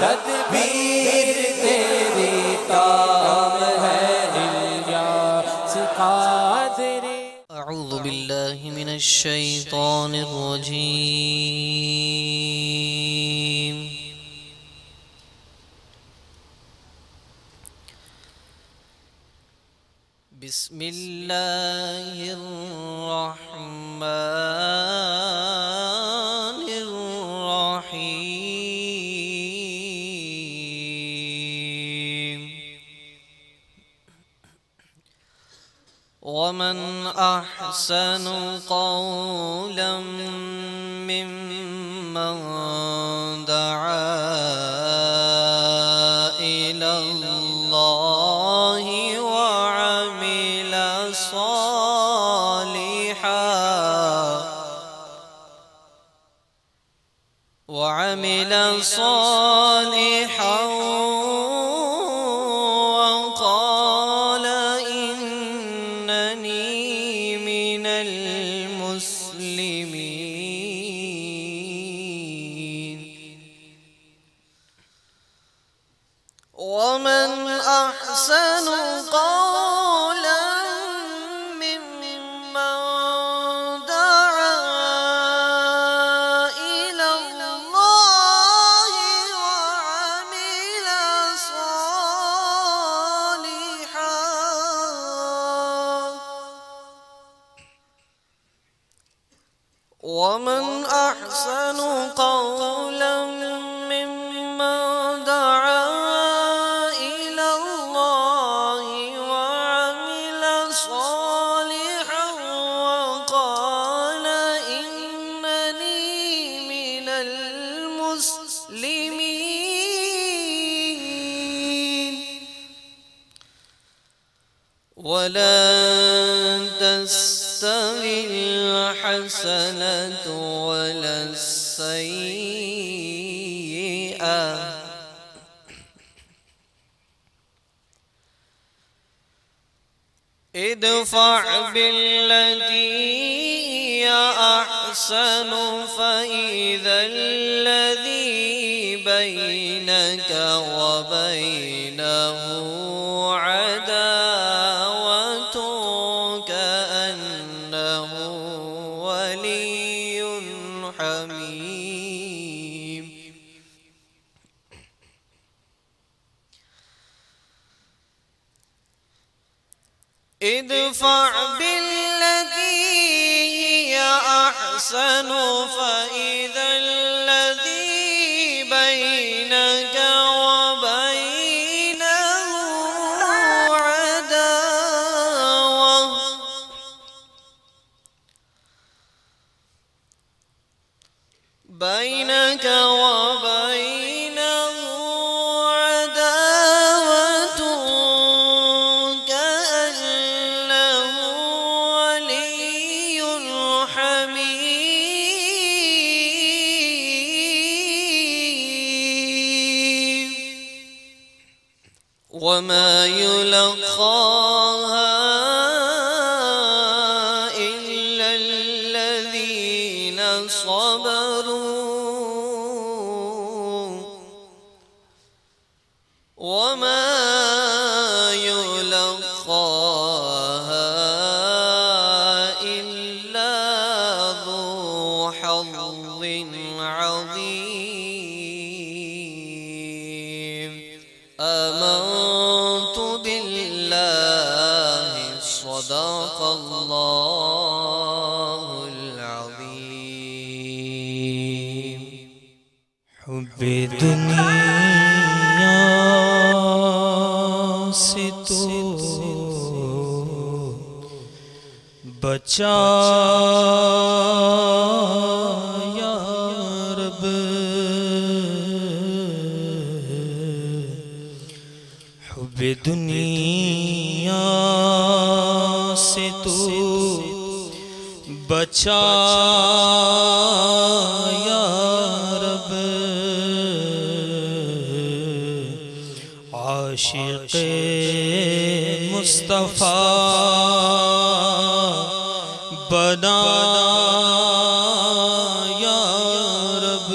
تدبیر تیری کام ہے الیاس قادری۔ اعوذ باللہ من الشیطان الرجیم۔ بسم اللہ الرحمن الرحیم۔ ومن احسن قولا ممن دعا الى اللہ وعمل صالحا وقال إنني من المسلمين۔ ومن أحسن قولا ومن أحسن قولا ممن دعا إلى الله وعمل صالحا وقال إنني من المسلمين۔ ولا تستوي الحسنة ولا السيئة ادفع بالتي هي أحسن فإذا الذي بينك وبينه عداوة كأنه ولي حميم۔ ادفع بالتي هي أحسن فإذا الذي بينك وبينه عداوة كأنه ولي حميم۔ وما يلقاها إلا الذين صبروا وما يلقاها إلا ذو حظ عظيم۔ آمنت بالله صدق الله العظيم۔ حب دنیا سے تو بچا یا رب، حب دنیا سے تو بچا یا رب، عاشق مصطفیٰ بنا یا رب،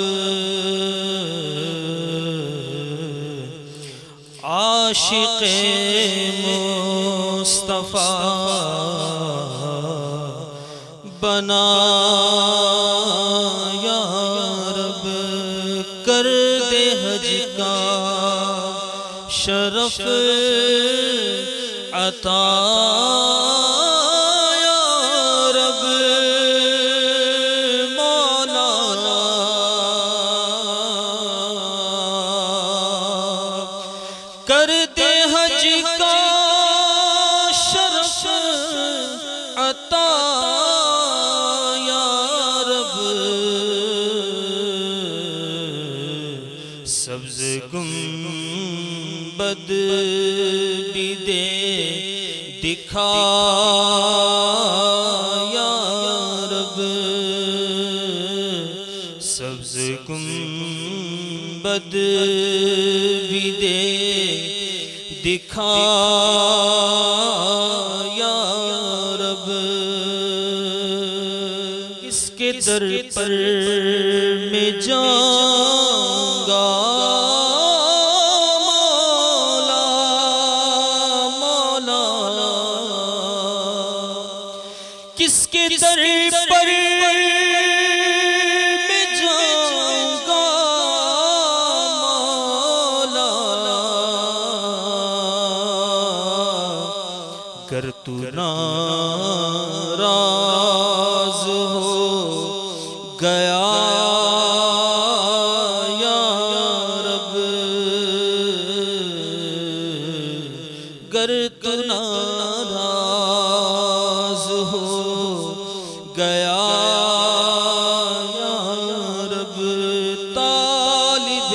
عاشق مصطفیٰ بنا یا رب، کر دے حج کا شرف عطا یا رب، مولا کر دے حج کا شرف عطا یا رب، سبز گنبد بھی دے دکھا یا رب، سبز گنبد بھی دے دکھا یا رب، کس کے در پر میں جاؤں گا کس کے در پر میں جاؤں گا مولا، گر تو ناراض ہو گیا یا رب، گر تو ناراض ہو گیا یا رب، طالب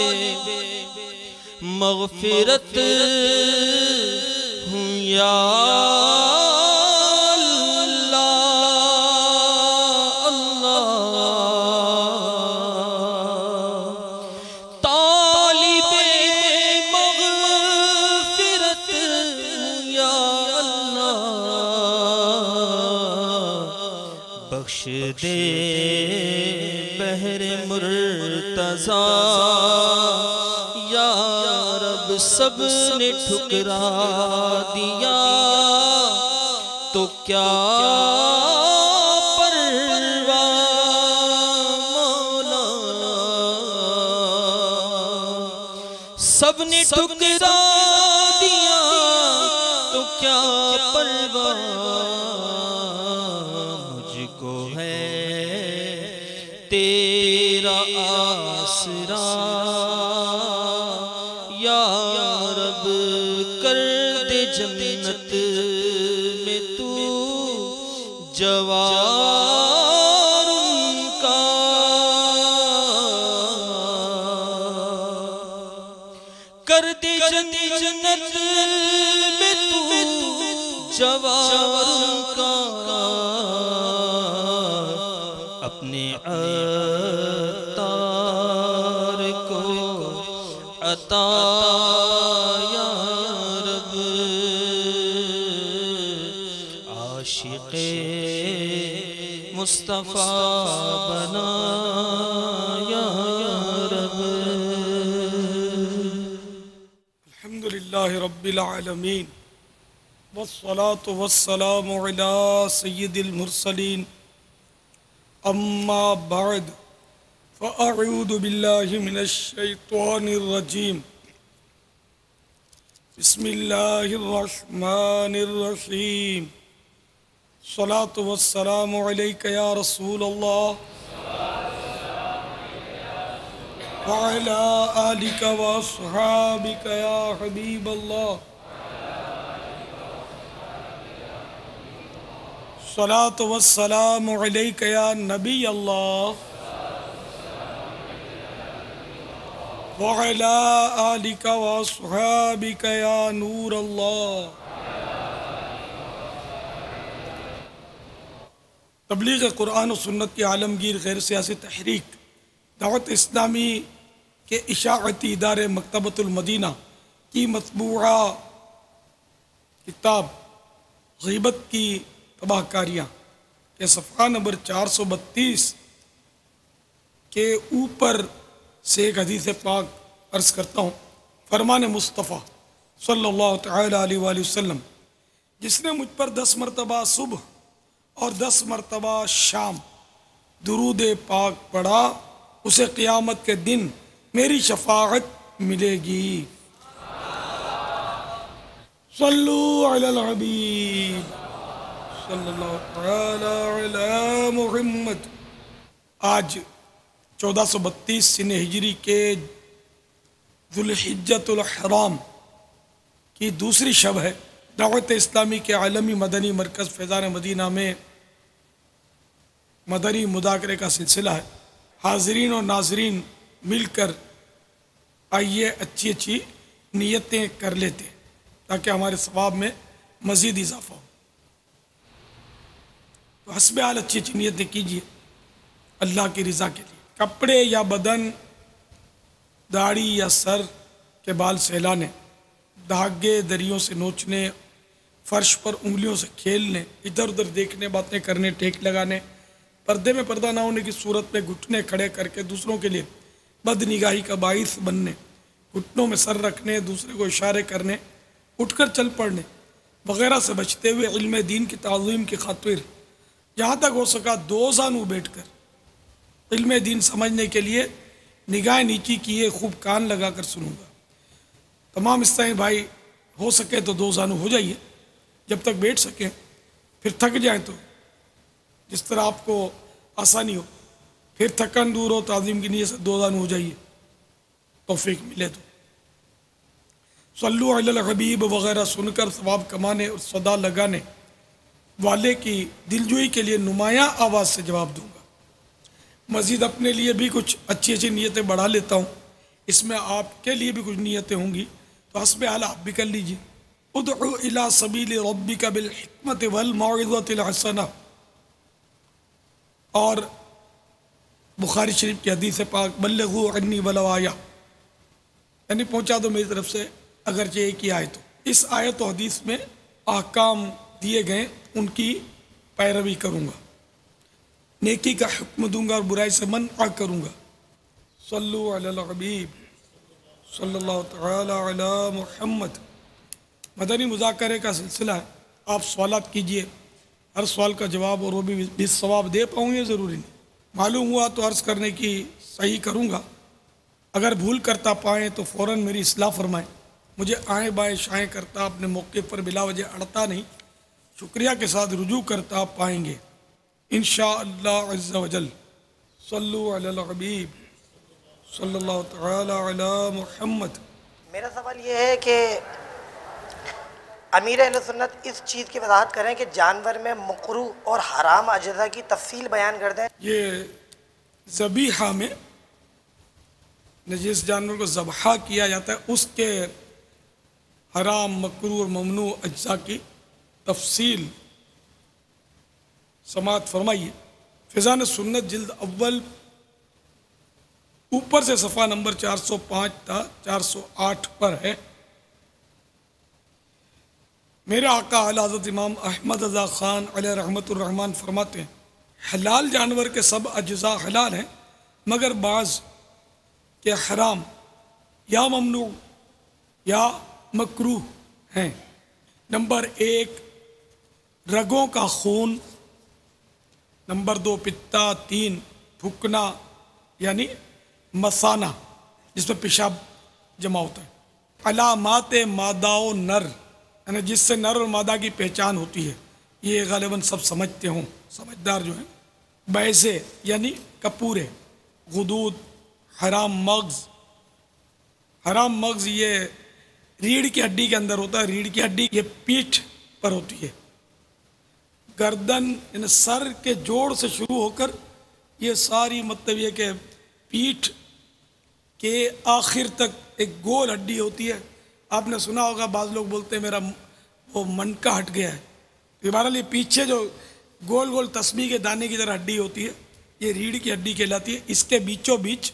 مغفرت ہوں یا اللہ، طالب مغفرت ہوں یا بخش دے بحر مرتضیٰ یا رب، سب نے ٹھکرا دیا تو کیا پرواہ مولا، سب نے ٹھکرا دیا تو کیا پرواہ، کو ہے تیرا آسرا یا رب، کر دے جنت میں تو جوار ان کا، کر دے جنت میں تو جوار ان کا، اپنے عطار کو عطا یا رب، عاشق مصطفیٰ بنا یا رب۔ الحمدللہ رب العالمین، والصلاة والسلام علی سید المرسلین، اما بعد فاعوذ باللہ من الشیطان الرجیم، بسم اللہ الرحمن الرحیم، الصلاة والسلام علیک یا رسول اللہ وعلی آلک واصحابک یا حبیب اللہ، الصلاة والسلام علیک یا نبی اللہ وعلی آلک واصحابک یا نور اللہ۔ تبلیغ قرآن و سنت کی عالمگیر غیر سیاسی تحریک دعوت اسلامی کے اشاعتی ادارے مکتبۃ المدینہ کی مطبوعہ کتاب غیبت کی تباہ کاریاں کے صفحہ نمبر 432 کے اوپر سے ایک حدیث پاک عرض کرتا ہوں۔ فرمان مصطفیٰ صلی اللہ تعالی علیہ وآلہ وسلم، جس نے مجھ پر 10 مرتبہ صبح اور 10 مرتبہ شام درود پاک پڑھا، اسے قیامت کے دن میری شفاعت ملے گی۔ صلو علی الحبیب صلی اللہ تعالی علی محمد۔ آج 1432 سن ہجری کے ذوالحجۃ الحرام کی دوسری شب ہے۔ دعوت اسلامی کے عالمی مدنی مرکز فیضان مدینہ میں مدنی مذاکرے کا سلسلہ ہے۔ حاضرین اور ناظرین مل کر آئیے اچھی اچھی نیتیں کر لیتے تاکہ ہمارے ثواب میں مزید اضافہ ہو۔ تو حسب حال اچھی اچھی نیتیں کیجیے اللہ کی رضا کے لیے۔ کپڑے یا بدن، داڑھی یا سر کے بال سہلانے، دھاگے دریوں سے نوچنے، فرش پر انگلیوں سے کھیلنے، ادھر ادھر دیکھنے، باتیں کرنے، ٹیک لگانے، پردے میں پردہ نہ ہونے کی صورت میں گھٹنے کھڑے کر کے دوسروں کے لیے بد نگاہی کا باعث بننے، گھٹنوں میں سر رکھنے، دوسرے کو اشارے کرنے، اٹھ کر چل پڑنے وغیرہ سے بچتے ہوئے علم دین کی تعظیم کی خاطر جہاں تک ہو سکا دو زانو بیٹھ کر علم دین سمجھنے کے لیے نگاہ نیچی کیے خوب کان لگا کر سنوں گا۔ تمام اسلامی بھائی ہو سکے تو دو زانو ہو جائیے جب تک بیٹھ سکیں، پھر تھک جائیں تو جس طرح آپ کو آسانی ہو، پھر تھکن دور ہو تعظیم کی نیت سے دو زانو ہو جائیے، توفیق ملے تو۔ صلو علی الحبیب وغیرہ سن کر ثواب کمانے اور صدا لگانے والے کی دلجوئی کے لیے نمایاں آواز سے جواب دوں گا۔ مزید اپنے لیے بھی کچھ اچھی اچھی نیتیں بڑھا لیتا ہوں، اس میں آپ کے لیے بھی کچھ نیتیں ہوں گی، تو حسب حال آپ بھی کر لیجیے۔ ادعو الی سبیل ربک بالحکمت والموعظۃ الحسنہ، اور بخاری شریف کی حدیث پاک بلغوا عنی ولو آیہ، یعنی پہنچا دو میری طرف سے اگرچہ ایک ہی آیت ہو۔ اس آیت و حدیث میں احکام دیے گئے ان کی پیروی کروں گا، نیکی کا حکم دوں گا اور برائی سے منع کروں گا۔ صلو علی الحبیب صلی اللہ تعالی علی محمد۔ مدنی مذاکرے کا سلسلہ ہے، آپ سوالات کیجئے، ہر سوال کا جواب اور وہ بھی ثواب دے پاؤں یہ ضروری نہیں، معلوم ہوا تو عرض کرنے کی صحیح کروں گا، اگر بھول کرتا پائیں تو فوراً میری اصلاح فرمائیں، مجھے آئیں بائیں شائیں کرتا اپنے موقع پر بلا وجہ اڑتا نہیں، شکریہ کے ساتھ رجوع کرتا پائیں گے انشاءاللہ عز و جل۔ صلو علی الحبیب صلی اللہ تعالی علی محمد۔ میرا سوال یہ ہے کہ امیر اہل سنت اس چیز کی وضاحت کریں کہ جانور میں مکروہ اور حرام اجزاء کی تفصیل بیان کر دیں۔ یہ ذبیحہ میں جس جانور کو ذبح کیا جاتا ہے اس کے حرام، مکروہ اور ممنوع اجزاء کی تفصیل سماعت فرمائیے۔ فیضان سنت جلد اول اوپر سے صفحہ نمبر 405 تا 408 پر ہے۔ میرے آقا اعلی حضرت امام احمد رضا خان علیہ رحمت الرحمن فرماتے ہیں حلال جانور کے سب اجزاء حلال ہیں مگر بعض کے حرام یا ممنوع یا مکروہ ہیں۔ نمبر 1 رگوں کا خون، نمبر 2 پتا، 3 تھوکنا یعنی مثانہ جس میں پیشاب جمع ہوتا ہے، علامات مادہ و نر یعنی جس سے نر اور مادہ کی پہچان ہوتی ہے، یہ غالباً سب سمجھتے ہوں، سمجھدار جو ہیں، بیضے یعنی کپورے، غدود، حرام مغز، حرام مغز یہ ریڑھ کی ہڈی کے اندر ہوتا ہے، ریڑھ کی ہڈی یہ پیٹھ پر ہوتی ہے، گردن یعنی سر کے جوڑ سے شروع ہو کر یہ ساری مطلب یہ کہ پیٹھ کے آخر تک ایک گول ہڈی ہوتی ہے۔ آپ نے سنا ہوگا بعض لوگ بولتے ہیں میرا وہ منکا ہٹ گیا ہے، تو بہرحال یہ پیچھے جو گول گول تسبیح کے دانے کی طرح ہڈی ہوتی ہے یہ ریڑھ کی ہڈی کہلاتی ہے۔ اس کے بیچوں بیچ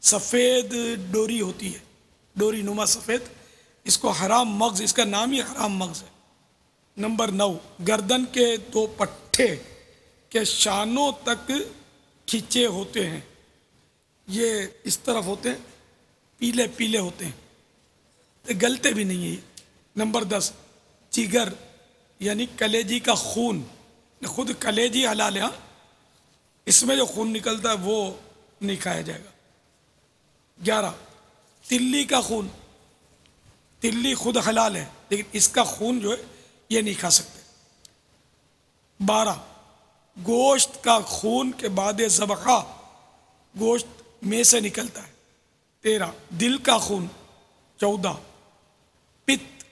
سفید ڈوری ہوتی ہے، ڈوری نما سفید، اس کو حرام مغز، اس کا نام ہی حرام مغز ہے۔ نمبر 9 گردن کے 2 پٹھے کے شانوں تک کھینچے ہوتے ہیں، یہ اس طرف ہوتے ہیں، پیلے پیلے ہوتے ہیں، گلتے بھی نہیں ہیں. نمبر 10 جگر یعنی کلیجی کا خون. خود کلیجی حلال ہے، ہاں اس میں جو خون نکلتا ہے وہ نہیں کھایا جائے گا. 11 تلی کا خون. تلی خود حلال ہے لیکن اس کا خون جو ہے یہ نہیں کھا سکتے. 12 گوشت کا خون کے بعد ذبح گوشت میں سے نکلتا ہے. 13 دل کا خون. 14 پت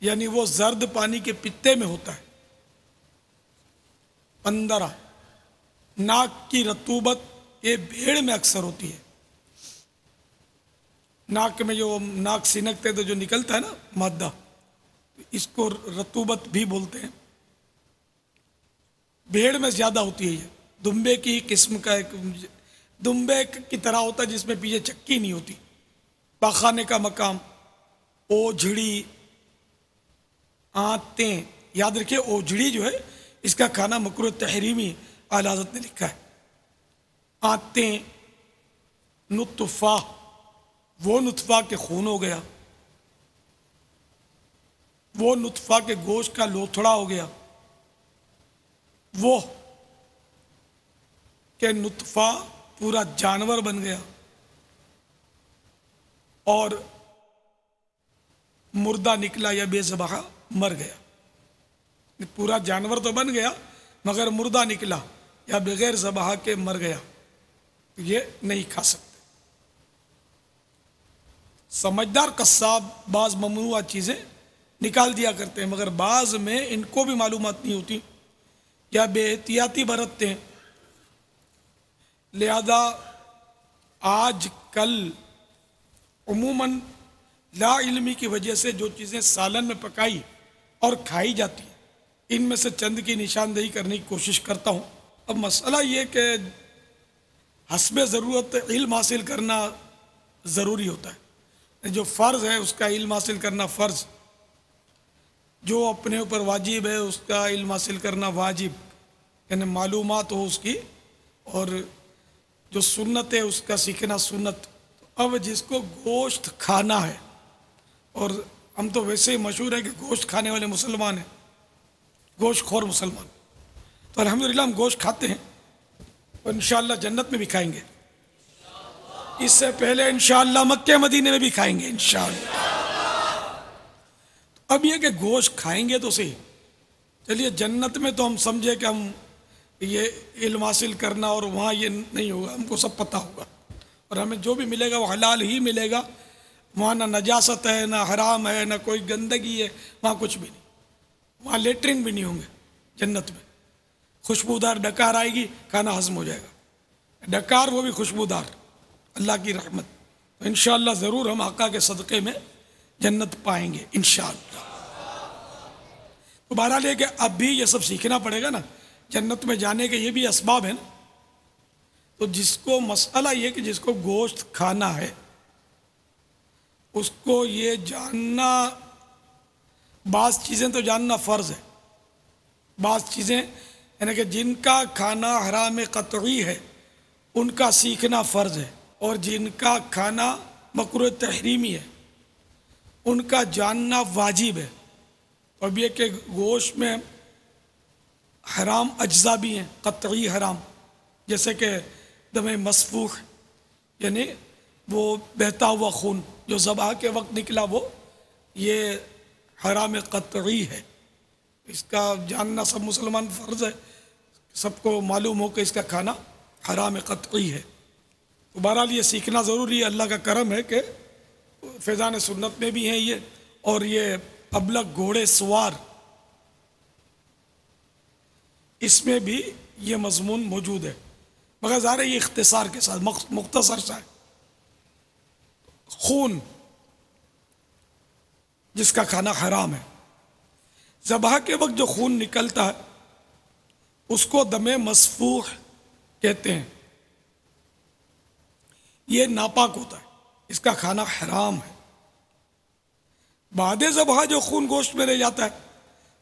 یعنی وہ زرد پانی کے پتے میں ہوتا ہے. 15 ناک کی رطوبت یہ بھیڑ میں اکثر ہوتی ہے. ناک میں جو ناک سنکتے تو جو نکلتا ہے نا مادہ، اس کو رطوبت بھی بولتے ہیں. بھیڑ میں زیادہ ہوتی ہے. یہ دمبے کی قسم کا ایک دمبے کی طرح ہوتا ہے جس میں پیچھے چکی نہیں ہوتی. پاخانے کا مقام. اوجھڑی آنتیں. یاد رکھیے اوجھڑی جو ہے اس کا کھانا مکروہ تحریمی اعلی حضرت نے لکھا ہے. آنتیں. نطفہ وہ نطفہ کے خون ہو گیا، وہ نطفہ کے گوشت کا لوتھڑا ہو گیا، وہ کہ نطفہ پورا جانور بن گیا اور مردہ نکلا یا بے ذبح مر گیا. پورا جانور تو بن گیا مگر مردہ نکلا یا بغیر ذبح کے مر گیا، یہ نہیں کھا سکتے. سمجھدار قصاب بعض ممنوعہ چیزیں نکال دیا کرتے ہیں مگر بعض میں ان کو بھی معلومات نہیں ہوتی یا بے احتیاطی برتتے ہیں. لہذا آج کل عموماً لا علمی کی وجہ سے جو چیزیں سالن میں پکائی اور کھائی جاتی ہیں ان میں سے چند کی نشاندہی کرنے کی کوشش کرتا ہوں. اب مسئلہ یہ کہ حسب ضرورت علم حاصل کرنا ضروری ہوتا ہے. جو فرض ہے اس کا علم حاصل کرنا فرض، جو اپنے اوپر واجب ہے اس کا علم حاصل کرنا واجب، یعنی معلومات ہو اس کی، اور جو سنت ہے اس کا سیکھنا سنت. اب جس کو گوشت کھانا ہے، اور ہم تو ویسے ہی مشہور ہے کہ گوشت کھانے والے مسلمان ہیں، گوشت خور مسلمان، تو الحمدللہ ہم گوشت کھاتے ہیں اور انشاءاللہ جنت میں بھی کھائیں گے. اس سے پہلے انشاءاللہ مکہ مدینے میں بھی کھائیں گے انشاءاللہ. اب یہ کہ گوشت کھائیں گے تو صحیح. چلیے جنت میں تو ہم سمجھے کہ ہم یہ علم حاصل کرنا اور وہاں یہ نہیں ہوگا، ہم کو سب پتہ ہوگا اور ہمیں جو بھی ملے گا وہ حلال ہی ملے گا. وہاں نہ نجاست ہے، نہ حرام ہے، نہ کوئی گندگی ہے، وہاں کچھ بھی نہیں. وہاں لیٹرنگ بھی نہیں ہوں گے جنت میں. خوشبودار ڈکار آئے گی، کھانا ہضم ہو جائے گا. ڈکار وہ بھی خوشبودار، اللہ کی رحمت. انشاءاللہ ضرور ہم آقا کے صدقے میں جنت پائیں گے انشاءاللہ. تو بہرحال یہ کہ اب بھی یہ سب سیکھنا پڑے گا نا، جنت میں جانے کے یہ بھی اسباب ہیں نا. تو جس کو مسئلہ یہ کہ جس کو گوشت کھانا ہے اس کو یہ جاننا، بعض چیزیں تو جاننا فرض ہے، بعض چیزیں یعنی کہ جن کا کھانا حرام قطعی ہے ان کا سیکھنا فرض ہے، اور جن کا کھانا مکروہ تحریمی ہے ان کا جاننا واجب ہے. اب یہ کہ گوشت میں حرام اجزاء بھی ہیں قطعی حرام، جیسے کہ دم مسفوح یعنی وہ بہتا ہوا خون جو ذبح کے وقت نکلا، وہ یہ حرام قطعی ہے. اس کا جاننا سب مسلمان فرض ہے، سب کو معلوم ہو کہ اس کا کھانا حرام قطعی ہے. تو بہرحال یہ سیکھنا ضروری ہے. اللہ کا کرم ہے کہ فیضان سنت میں بھی ہیں یہ، اور یہ ابلغ گھوڑے سوار اس میں بھی یہ مضمون موجود ہے، مگر ظاہر ہے یہ اختصار کے ساتھ مختصر سا ہے. خون جس کا کھانا حرام ہے، ذبح کے وقت جو خون نکلتا ہے اس کو دم مسفوح کہتے ہیں. یہ ناپاک ہوتا ہے، اس کا کھانا حرام ہے. بعد ذبح جو خون گوشت میں رہ جاتا ہے،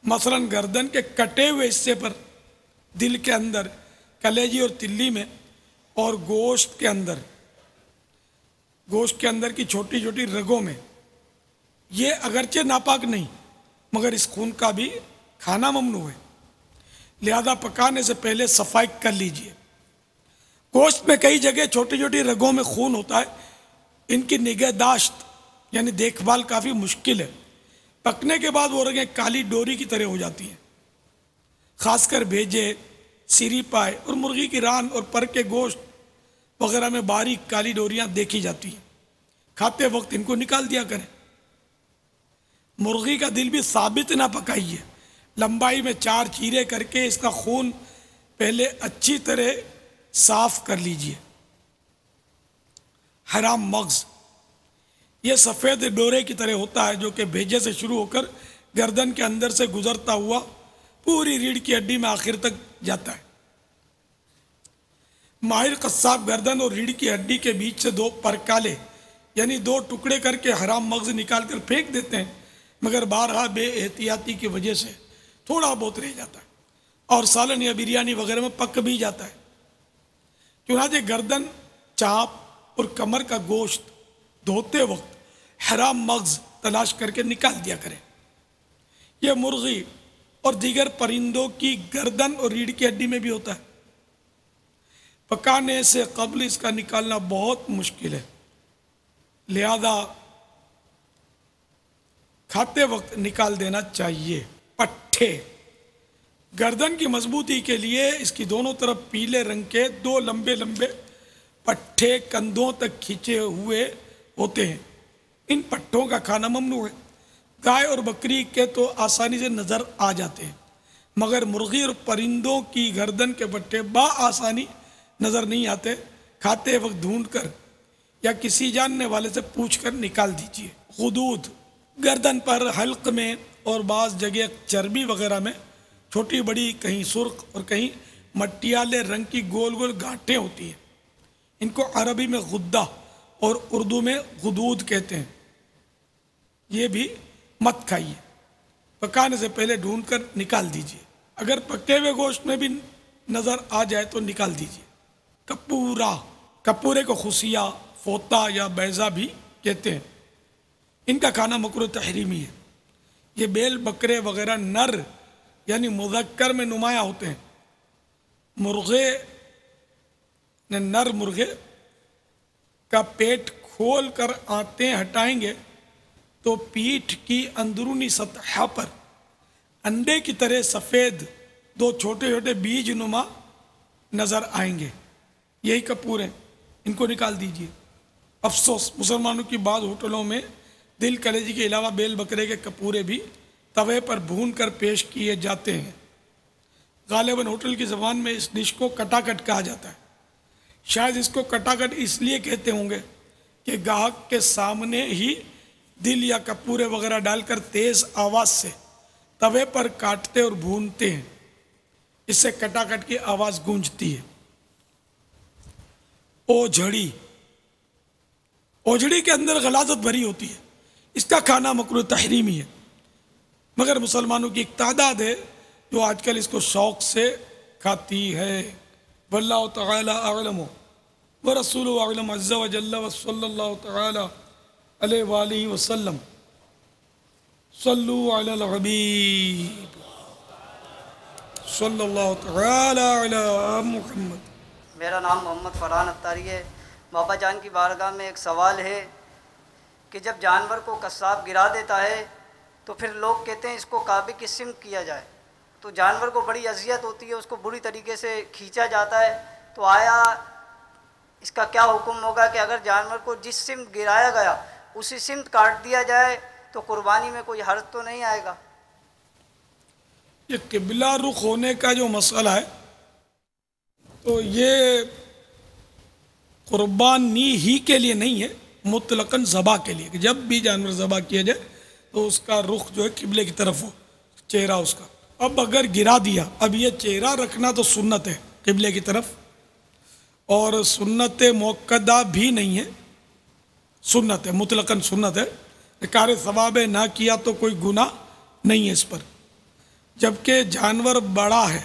مثلا گردن کے کٹے ہوئے حصے پر، دل کے اندر، کلیجی اور تلی میں، اور گوشت کے اندر کی چھوٹی چھوٹی رگوں میں یہ اگرچہ ناپاک نہیں مگر اس خون کا بھی کھانا ممنوع ہے، لہذا پکانے سے پہلے صفائی کر لیجئے۔ گوشت میں کئی جگہ چھوٹی چھوٹی رگوں میں خون ہوتا ہے، ان کی نگہداشت یعنی دیکھ بھال کافی مشکل ہے۔ پکنے کے بعد وہ رگیں کالی ڈوری کی طرح ہو جاتی ہیں، خاص کر بھیجے، سیری پائے اور مرغی کی ران اور پر کے گوشت وغیرہ میں باریک کالی ڈوریاں دیکھی جاتی ہیں، کھاتے وقت ان کو نکال دیا کریں۔ مرغی کا دل بھی ثابت نہ پکائیے، لمبائی میں 4 چیرے کر کے اس کا خون پہلے اچھی طرح صاف کر لیجئے۔ حرام مغز، یہ سفید ڈورے کی طرح ہوتا ہے جو کہ بھیجے سے شروع ہو کر گردن کے اندر سے گزرتا ہوا پوری ریڑھ کی ہڈی میں آخر تک جاتا ہے۔ ماہر قصاب گردن اور ریڑھ کی ہڈی کے بیچ سے 2 پرکالے یعنی 2 ٹکڑے کر کے حرام مغز نکال کر پھینک دیتے ہیں، مگر بارہا بے احتیاطی کی وجہ سے تھوڑا بہت رہ جاتا ہے اور سالن یا بریانی وغیرہ میں پک بھی جاتا ہے۔ چنانچہ گردن، چانپ اور کمر کا گوشت دھوتے وقت حرام مغز تلاش کر کے نکال دیا کریں۔ یہ مرغی اور دیگر پرندوں کی گردن اور ریڑھ کی ہڈی میں بھی ہوتا ہے۔ پکانے سے قبل اس کا نکالنا بہت مشکل ہے، لہذا کھاتے وقت نکال دینا چاہیے۔ پٹھے، گردن کی مضبوطی کے لیے اس کی دونوں طرف پیلے رنگ کے 2 لمبے لمبے پٹھے کندھوں تک کھینچے ہوئے ہوتے ہیں، ان پٹھوں کا کھانا ممنوع ہے۔ گائے اور بکری کے تو آسانی سے نظر آ جاتے ہیں، مگر مرغی اور پرندوں کی گردن کے پٹھے آسانی نظر نہیں آتے، کھاتے وقت ڈھونڈ کر یا کسی جاننے والے سے پوچھ کر نکال دیجیے۔ غدود، گردن پر، حلق میں اور بعض جگہ چربی وغیرہ میں چھوٹی بڑی، کہیں سرخ اور کہیں مٹیالے رنگ کی گول گول گانٹھیں ہوتی ہیں، ان کو عربی میں غدہ اور اردو میں غدود کہتے ہیں۔ یہ بھی مت کھائیے، پکانے سے پہلے ڈھونڈ کر نکال دیجیے، اگر پکے ہوئے گوشت میں بھی نظر آ جائے تو نکال دیجیے۔ کپورا، کپورے کو خصیہ، فوتا یا بیضہ بھی کہتے ہیں، ان کا کھانا مکروہ تحریمی ہے۔ یہ بیل، بکرے وغیرہ نر یعنی مذکر میں نمایاں ہوتے ہیں۔ نر مرغے کا پیٹ کھول کر آنتیں ہٹائیں گے تو پیٹھ کی اندرونی سطح پر انڈے کی طرح سفید 2 چھوٹے چھوٹے بیج نما نظر آئیں گے، یہی کپور ہیں، ان کو نکال دیجیے۔ افسوس، مسلمانوں کی بعض ہوٹلوں میں دل کلیجی کے علاوہ بیل بکرے کے کپورے بھی توے پر بھون کر پیش کیے جاتے ہیں۔ غالباً ہوٹل کی زبان میں اس ڈش کو کٹا کٹ کہا جاتا ہے، شاید اس کو کٹا کٹ اس لیے کہتے ہوں گے کہ گاہک کے سامنے ہی دل یا کپورے وغیرہ ڈال کر تیز آواز سے توے پر کاٹتے اور بھونتے ہیں، اس سے کٹا کٹ کی آواز گونجتی ہے۔ اوجھڑی، اوجھڑی کے اندر غلاظت بھری ہوتی ہے، اس کا کھانا مکروہ تحریمی ہے، مگر مسلمانوں کی ایک تعداد ہے جو آج کل اس کو شوق سے کھاتی ہے۔ واللہ تعالی اعلم ورسولہ اعلم عز وجل وصلی اللہ تعالی علیہ وآلہ وسلم۔ صلو علی الحبیب صلی اللہ تعالی علی محمد۔ میرا نام محمد فرحان اتاری ہے۔ بابا جان کی بارگاہ میں ایک سوال ہے کہ جب جانور کو قصاب گرا دیتا ہے تو پھر لوگ کہتے ہیں اس کو کعبے کی سمت کیا جائے، تو جانور کو بڑی اذیت ہوتی ہے، اس کو بری طریقے سے کھینچا جاتا ہے، تو آیا اس کا کیا حکم ہوگا کہ اگر جانور کو جس سمت گرایا گیا اسی سمت کاٹ دیا جائے تو قربانی میں کوئی حرج تو نہیں آئے گا؟ یہ قبلہ رخ ہونے کا جو مسئلہ ہے تو یہ قربانی ہی کے لیے نہیں ہے، مطلقاً ذبح کے لیے، کہ جب بھی جانور ذبح کیا جائے تو اس کا رخ جو ہے قبلے کی طرف ہو، چہرہ اس کا۔ اب اگر گرا دیا، اب یہ چہرہ رکھنا تو سنت ہے قبلے کی طرف، اور سنت موقدہ بھی نہیں ہے، سنت ہے، مطلقاً سنت ہے، کار ثواب نہ کیا تو کوئی گناہ نہیں ہے اس پر۔ جبکہ جانور بڑا ہے،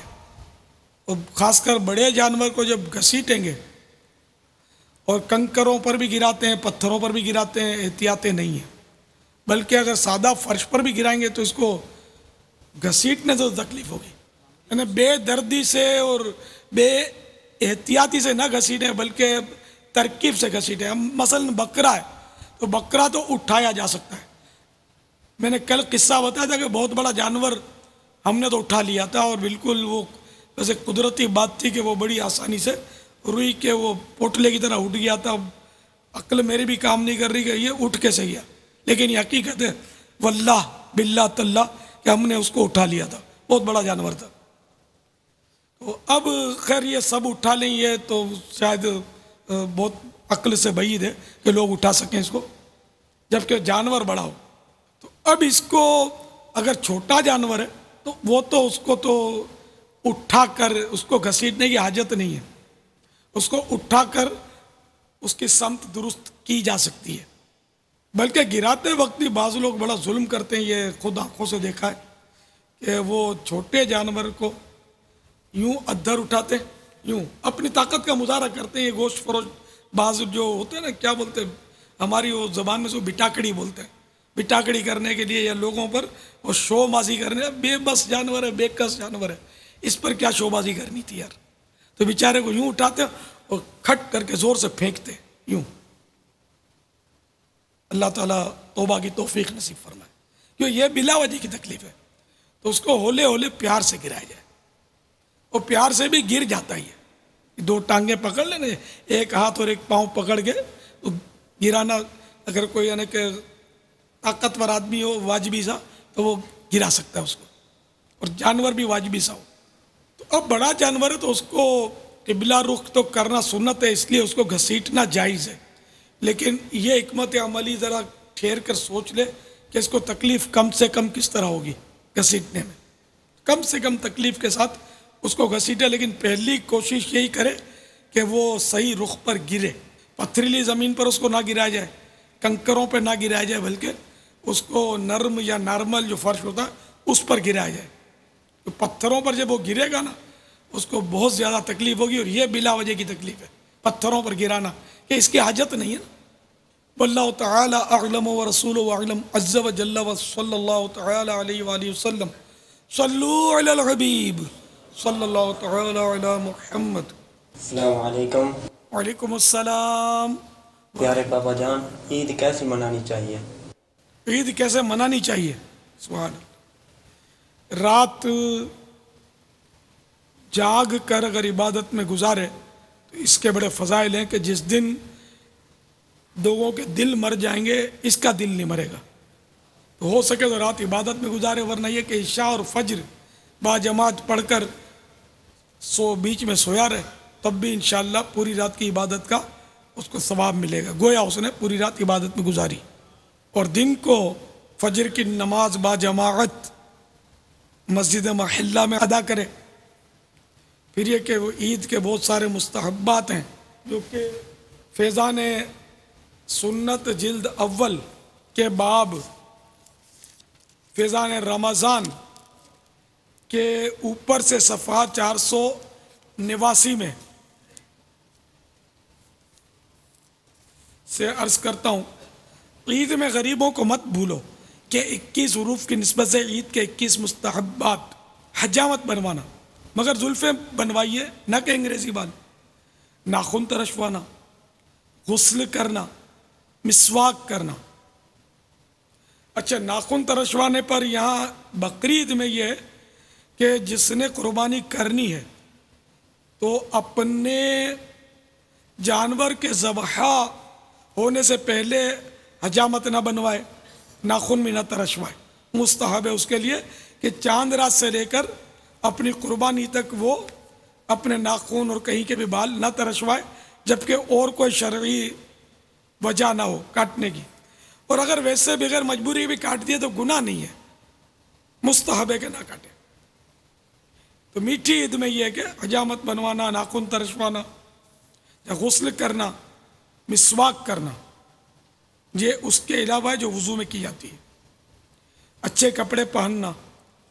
اور خاص کر بڑے جانور کو جب گھسیٹیں گے اور کنکروں پر بھی گراتے ہیں، پتھروں پر بھی گراتے ہیں، احتیاطیں نہیں ہیں، بلکہ اگر سادہ فرش پر بھی گرائیں گے تو اس کو گھسیٹنے سے تکلیف ہوگی. یعنی بے دردی سے اور بے احتیاطی سے نہ گھسیٹیں بلکہ ترکیب سے گھسیٹیں. ہم مثلا بکرا ہے تو بکرا تو اٹھایا جا سکتا ہے. میں نے کل قصہ بتایا تھا کہ بہت بڑا جانور ہم نے تو اٹھا لیا تھا اور بالکل وہ ویسے قدرتی بات تھی کہ وہ بڑی آسانی سے روئی کے وہ پوٹلے کی طرح اٹھ گیا تھا. عقل میری بھی کام نہیں کر رہی کہ یہ اٹھ کیسے گیا, لیکن یہ حقیقت ہے واللہ باللہ تاللہ کہ ہم نے اس کو اٹھا لیا تھا, بہت بڑا جانور تھا. تو اب خیر یہ سب اٹھا لیں یہ تو شاید بہت عقل سے بعید ہے کہ لوگ اٹھا سکیں اس کو, جبکہ جانور بڑا ہو. تو اب اس کو اگر چھوٹا جانور ہے تو وہ تو اس کو تو اٹھا کر اس کو گھسیٹنے کی حاجت نہیں ہے, اس کو اٹھا کر اس کی سمت درست کی جا سکتی ہے. بلکہ گراتے وقت بھی بعض لوگ بڑا ظلم کرتے ہیں, یہ خود آنکھوں سے دیکھا ہے کہ وہ چھوٹے جانور کو یوں ادھر اٹھاتے ہیں, یوں اپنی طاقت کا مظاہرہ کرتے ہیں. یہ گوشت فروش بعض جو ہوتے ہیں نا, کیا بولتے ہیں ہماری وہ زبان میں سے بٹاکڑی بولتے ہیں, بٹاکڑی کرنے کے لیے یا لوگوں پر وہ شو بازی کرنے, بے بس جانور ہے, بے کس جانور ہے, اس پر کیا شو بازی کرنی تھی یار. تو بیچارے کو یوں اٹھاتے اور کھٹ کر کے زور سے پھینکتے یوں. اللہ تعالیٰ توبہ کی توفیق نصیب فرمائے. کیوں یہ بلا وجہ کی تکلیف ہے تو اس کو ہولے ہولے پیار سے گرایا جائے, اور پیار سے بھی گر جاتا ہی ہے. دو ٹانگیں پکڑ لینا, ایک ہاتھ اور ایک پاؤں پکڑ کے تو گرانا, اگر کوئی یعنی کہ طاقتور آدمی ہو واجبی سا تو وہ گرا سکتا ہے اس کو, اور جانور بھی واجبی سا ہو. تو اب بڑا جانور ہے تو اس کو قبلہ رخ تو کرنا سنت ہے, اس لیے اس کو گھسیٹنا جائز ہے. لیکن یہ حکمت عملی ذرا ٹھہر کر سوچ لے کہ اس کو تکلیف کم سے کم کس طرح ہوگی گھسیٹنے میں. کم سے کم تکلیف کے ساتھ اس کو گھسیٹے, لیکن پہلی کوشش یہی کرے کہ وہ صحیح رخ پر گرے. پتھریلی زمین پر اس کو نہ گرایا جائے, کنکروں پہ نہ گرایا جائے, بلکہ اس کو نرم یا نارمل جو فرش ہوتا ہے اس پر گرایا جائے. تو پتھروں پر جب وہ گرے گا نا اس کو بہت زیادہ تکلیف ہوگی, اور یہ بلا وجہ کی تکلیف ہے پتھروں پر گرانا, کہ اس کی حاجت نہیں ہے نا. واللہ تعالی اعلم ورسولہ اعلم عز وجل وصلی اللہ تعالی علیہ وآلہ وسلم. صلو علی الحبیب صلی اللہ تعالی علی محمد. السلام علیکم. وعلیکم السلام. پیارے بابا جان, عید کیسے منانی چاہیے؟ عید کیسے منانی چاہیے؟ سبحان اللہ. رات جاگ کر اگر عبادت میں گزارے تو اس کے بڑے فضائل ہیں کہ جس دن لوگوں کے دل مر جائیں گے اس کا دل نہیں مرے گا. تو ہو سکے تو رات عبادت میں گزارے, ورنہ یہ کہ عشاء اور فجر با جماعت پڑھ کر بیچ میں سویا رہے تب بھی انشاءاللہ پوری رات کی عبادت کا اس کو ثواب ملے گا, گویا اس نے پوری رات عبادت میں گزاری. اور دن کو فجر کی نماز با جماعت مسجد محلہ میں ادا کرے. پھر یہ کہ وہ عید کے بہت سارے مستحبات ہیں جو کہ فیضان سنت جلد اول کے باب فیضان رمضان کے اوپر سے صفحہ 489 میں سے عرض کرتا ہوں. عید میں غریبوں کو مت بھولو کہ 21 حروف کی نسبت سے عید کے 21 مستحبات. حجامت بنوانا, مگر زلفیں بنوائیے نہ کہ انگریزی بال. ناخن ترشوانا, غسل کرنا, مسواک کرنا. اچھا, ناخن ترشوانے پر یہاں بقرعید میں یہ ہے کہ جس نے قربانی کرنی ہے تو اپنے جانور کے ذبح ہونے سے پہلے حجامت نہ بنوائے, ناخن میں نہ ترشوائے. مستحب ہے اس کے لیے کہ چاند رات سے لے کر اپنی قربانی تک وہ اپنے ناخن اور کہیں کے بھی بال نہ ترشوائے, جبکہ اور کوئی شرعی وجہ نہ ہو کاٹنے کی. اور اگر ویسے بغیر مجبوری بھی کاٹ دیے تو گناہ نہیں ہے, مستحب ہے کہ نہ کاٹے. تو میٹھی عید میں یہ ہے کہ حجامت بنوانا, ناخن ترشوانا, یا غسل کرنا, مسواک کرنا, یہ اس کے علاوہ ہے جو وضو میں کی جاتی ہے. اچھے کپڑے پہننا,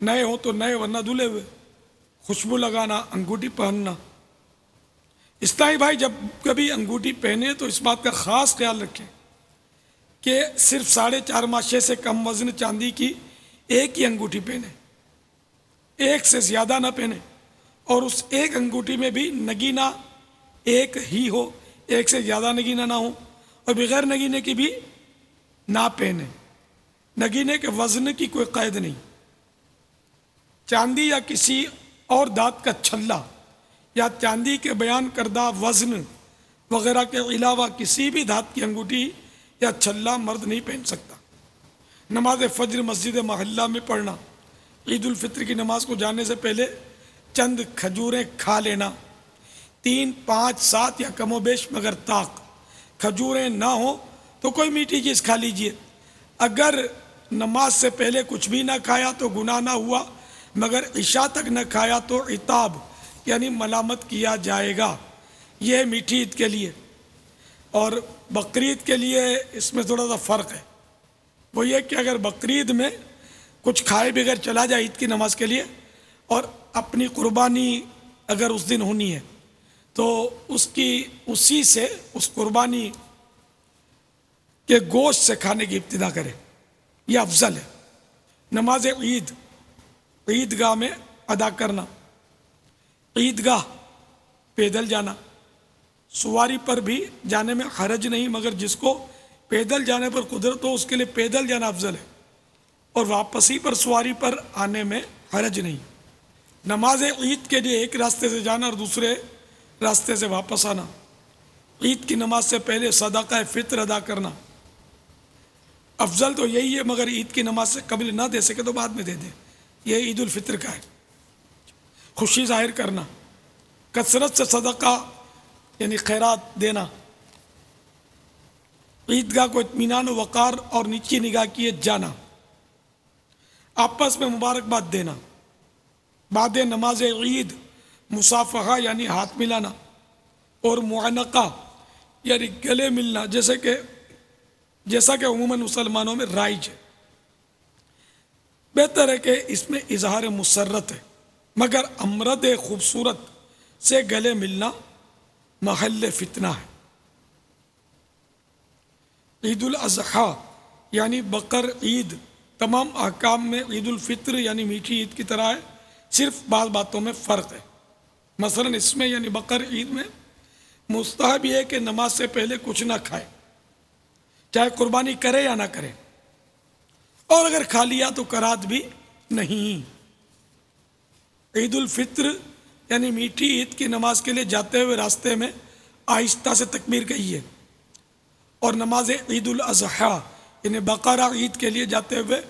نئے ہو تو نئے ورنہ دھلے ہوئے. خوشبو لگانا, انگوٹھی پہننا. اسلامی بھائی جب کبھی انگوٹھی پہنے تو اس بات کا خاص خیال رکھیں کہ صرف 4.5 ماشے سے کم وزن چاندی کی ایک ہی انگوٹھی پہنے، ایک سے زیادہ نہ پہنے، اور اس ایک انگوٹھی میں بھی نگینہ ایک ہی ہو، ایک سے زیادہ نگینہ نہ ہو، اور بغیر نگینے کی بھی نہ پہنے۔ نگینے کے وزن کی کوئی قید نہیں۔ چاندی یا کسی اور دھات کا چھلا یا چاندی کے بیان کردہ وزن وغیرہ کے علاوہ کسی بھی دھات کی انگوٹھی یا چھلا مرد نہیں پہن سکتا۔ نماز فجر مسجد محلہ میں پڑھنا، عید الفطر کی نماز کو جانے سے پہلے چند کھجوریں کھا لینا، 3، 5، 7 یا کم و بیش مگر طاق۔ کھجوریں نہ ہوں تو کوئی میٹھی چیز کھا لیجئے۔ اگر نماز سے پہلے کچھ بھی نہ کھایا تو گناہ نہ ہوا، مگر عشاء تک نہ کھایا تو عتاب یعنی ملامت کیا جائے گا۔ یہ میٹھی عید کے لیے، اور بقرعید کے لیے اس میں تھوڑا سا فرق ہے۔ وہ یہ کہ اگر بقرعید میں کچھ کھائے بغیر چلا جائے عید کی نماز کے لیے، اور اپنی قربانی اگر اس دن ہونی ہے تو اسی سے اس قربانی کے گوشت سے کھانے کی ابتدا کرے، یہ افضل ہے۔ نماز عیدگاہ میں ادا کرنا، عیدگاہ پیدل جانا، سواری پر بھی جانے میں حرج نہیں، مگر جس کو پیدل جانے پر قدرت ہو اس کے لیے پیدل جانا افضل ہے، اور واپسی پر سواری پر آنے میں حرج نہیں۔ نماز عید کے لیے ایک راستے سے جانا اور دوسرے راستے سے واپس آنا، عید کی نماز سے پہلے صدقہ فطر ادا کرنا، افضل تو یہی ہے، مگر عید کی نماز سے قبل نہ دے سکے تو بعد میں دے دے، یہ عید الفطر کا ہے۔ خوشی ظاہر کرنا، کثرت سے صدقہ یعنی خیرات دینا، عیدگاہ کو اطمینان و وقار اور نیچی نگاہ کیے جانا، آپس میں مبارکباد دینا، بعد نماز عید مصافحہ یعنی ہاتھ ملانا، اور معانقہ یعنی گلے ملنا، جیسا کہ عموماً مسلمانوں میں رائج ہے۔ بہتر ہے کہ اس میں اظہار مسرت ہے، مگر امرد خوبصورت سے گلے ملنا محل فتنہ ہے۔ عید الاضحیٰ یعنی بقر عید تمام احکام میں عید الفطر یعنی میٹھی عید کی طرح ہے، صرف بعض باتوں میں فرق ہے۔ مثلا اس میں یعنی بقر عید میں مستحب یہ ہے کہ نماز سے پہلے کچھ نہ کھائے، چاہے قربانی کرے یا نہ کرے، اور اگر کھا لیا تو کرات بھی نہیں۔ عید الفطر یعنی میٹھی عید کی نماز کے لیے جاتے ہوئے راستے میں آہستہ سے تکبیر کہیے، اور نماز عید الاضحیٰ یعنی بقرہ عید کے لیے جاتے ہوئے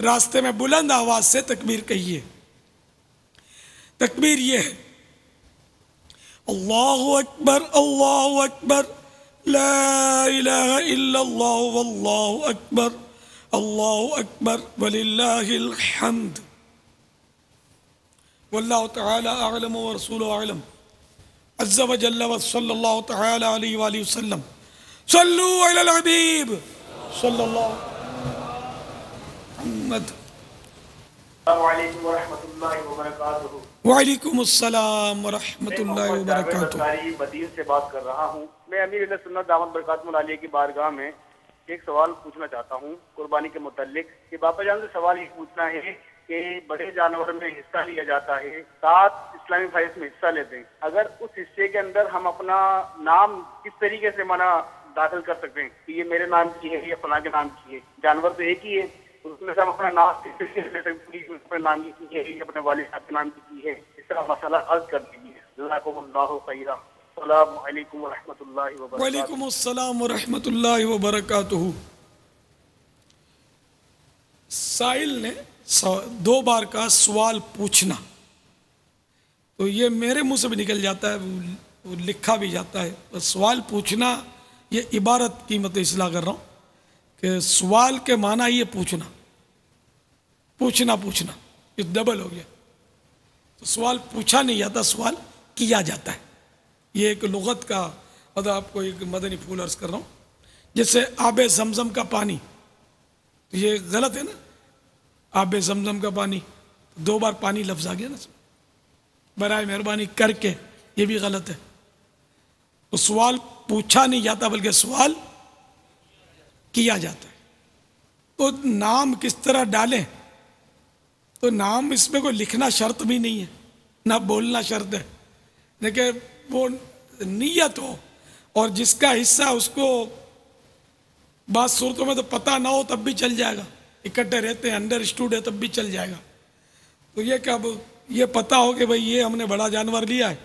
راستے میں بلند آواز سے تکبیر کہیے۔ تکبیر یہ ہے: اللہ اکبر اللہ اکبر لا الہ الا اللہ واللہ اکبر اللہ اکبر وللہ الحمد واللہ تعالی اعلم ورسولہ اعلم عز وجل وصلی اللہ تعالی علیہ وآلہ وسلم صلو علی الحبیب صلی اللہ محمد۔ السلام علیکم ورحمۃ اللہ وبرکاتہ۔ وعلیکم السلام ورحمۃ اللہ وبرکاتہ۔ میں مدین سے بات کر رہا ہوں۔ میں امیر اہل سنت دامت برکاتہ العالیہ کی بارگاہ میں ایک سوال پوچھنا چاہتا ہوں قربانی کے متعلق، کہ باپا جان سے سوال یہ پوچھنا ہے کہ بڑے جانور میں حصہ لیا جاتا ہے، 7 اسلامی بھائیس میں حصہ لیتے ہیں، اگر اس حصے کے اندر ہم اپنا نام کس طریقے سے داخل کر سکتے ہیں کہ یہ میرے نام کی ہے یا فلاں کے نام کی ہے؟ جانور تو ایک ہی ہے، اس میں سے ہم اپنا نام کس طریقے سے لے سکتے ہیں، اپنے نام کی ہے یا اپنے والد صاحب کے نام کی ہے؟ اس طرح مسئلہ حل کر دیجیے۔ جزاکم اللہ خیرا۔ السلام علیکم ورحمۃ اللہ وبرکاتہ۔ وعلیکم السلام ورحمۃ اللہ وبرکاتہ۔ سائل نے 2 بار کا سوال پوچھنا، تو یہ میرے منہ سے بھی نکل جاتا ہے، وہ لکھا بھی جاتا ہے۔ بس سوال پوچھنا، یہ عبارت کی مت اصلاح کر رہا ہوں کہ سوال کے معنی یہ پوچھنا یہ ڈبل ہو گیا۔ تو سوال پوچھا نہیں جاتا، سوال کیا جاتا ہے۔ یہ ایک لغت کا مطلب آپ کو ایک مدنی پھول عرض کر رہا ہوں۔ جیسے آب زمزم کا پانی، تو یہ غلط ہے نا، آب زمزم کا پانی 2 بار پانی لفظ آ گیا نا، برائے مہربانی کر کے، یہ بھی غلط ہے۔ تو سوال پوچھا نہیں جاتا بلکہ سوال کیا جاتا ہے۔ تو نام کس طرح ڈالیں؟ تو نام اس میں کوئی لکھنا شرط بھی نہیں ہے، نہ بولنا شرط ہے، لیکن وہ نیت ہو اور جس کا حصہ اس کو بعض صورتوں میں تو پتہ نہ ہو تب بھی چل جائے گا، اکٹھے رہتے ہیں انڈر اسٹوڈ ہے تب بھی چل جائے گا۔ تو یہ کہ اب یہ پتہ ہو کہ بھئی یہ ہم نے بڑا جانور لیا ہے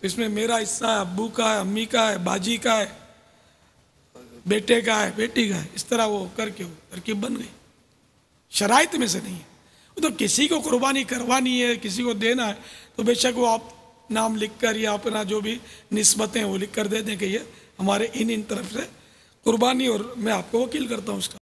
تو اس میں میرا حصہ ہے، ابو کا ہے، امی کا ہے، باجی کا ہے، بیٹے کا ہے، بیٹی کا ہے، اس طرح وہ کر کے وہ ترکیب بن گئی، شرائط میں سے نہیں ہے۔ وہ تو کسی کو قربانی کروانی ہے، کسی کو دینا ہے تو بے شک وہ آپ نام لکھ کر یا اپنا جو بھی نسبتیں وہ لکھ کر دے دیں کہ یہ ہمارے ان طرف سے قربانی اور میں آپ کو وکیل کرتا ہوں اس کا۔